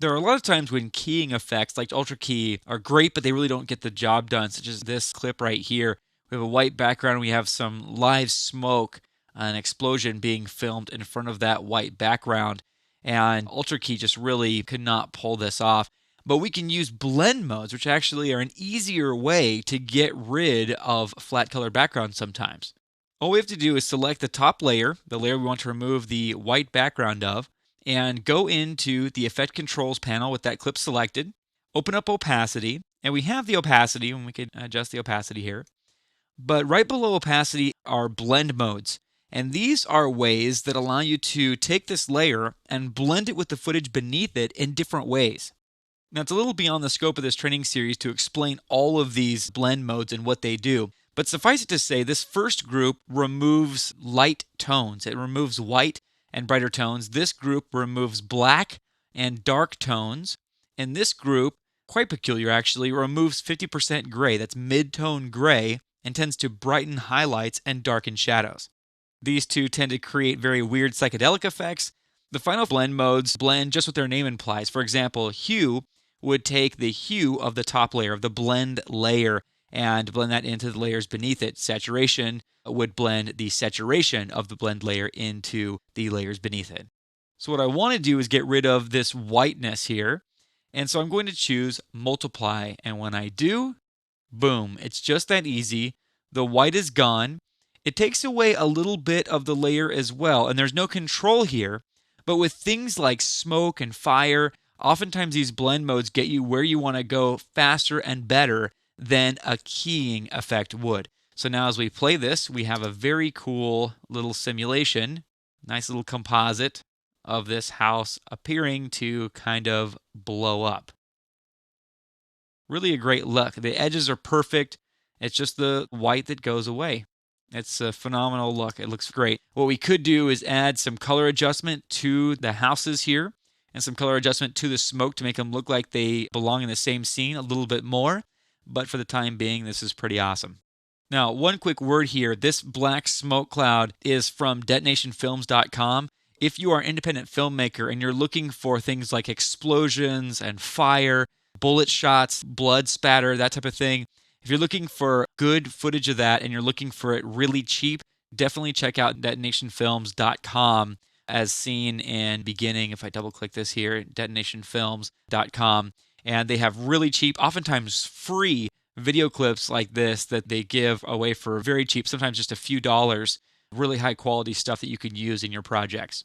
There are a lot of times when keying effects like Ultra Key are great, but they really don't get the job done, such as this clip right here. We have a white background, we have some live smoke, an explosion being filmed in front of that white background, and Ultra Key just really could not pull this off. But we can use blend modes, which actually are an easier way to get rid of flat colored backgrounds sometimes. All we have to do is select the top layer, the layer we want to remove the white background of, and go into the Effect Controls panel with that clip selected, open up Opacity, and we have the opacity, and we could adjust the opacity here. But right below opacity are blend modes. And these are ways that allow you to take this layer and blend it with the footage beneath it in different ways. Now, it's a little beyond the scope of this training series to explain all of these blend modes and what they do. But suffice it to say, this first group removes light tones. It removes white and brighter tones. This group removes black and dark tones. And this group, quite peculiar actually, removes 50% gray. That's mid-tone gray, and tends to brighten highlights and darken shadows. These two tend to create very weird psychedelic effects. The final blend modes blend just what their name implies. For example, hue would take the hue of the top layer, of the blend layer, and blend that into the layers beneath it. Saturation would blend the saturation of the blend layer into the layers beneath it. So what I want to do is get rid of this whiteness here. And so I'm going to choose multiply. And when I do, boom, it's just that easy. The white is gone. It takes away a little bit of the layer as well, and there's no control here. But with things like smoke and fire, oftentimes these blend modes get you where you want to go faster and better than a keying effect would. So now as we play this, we have a very cool little simulation, nice little composite of this house appearing to kind of blow up. Really a great look. The edges are perfect. It's just the white that goes away. It's a phenomenal look. It looks great. What we could do is add some color adjustment to the houses here and some color adjustment to the smoke to make them look like they belong in the same scene a little bit more. But for the time being, this is pretty awesome. Now, one quick word here. This black smoke cloud is from detonationfilms.com. If you are an independent filmmaker and you're looking for things like explosions and fire, bullet shots, blood spatter, that type of thing, if you're looking for good footage of that and you're looking for it really cheap, definitely check out detonationfilms.com as seen in beginning. If I double click this here, detonationfilms.com, and they have really cheap, oftentimes free video clips like this that they give away for very cheap, sometimes just a few dollars, really high quality stuff that you can use in your projects.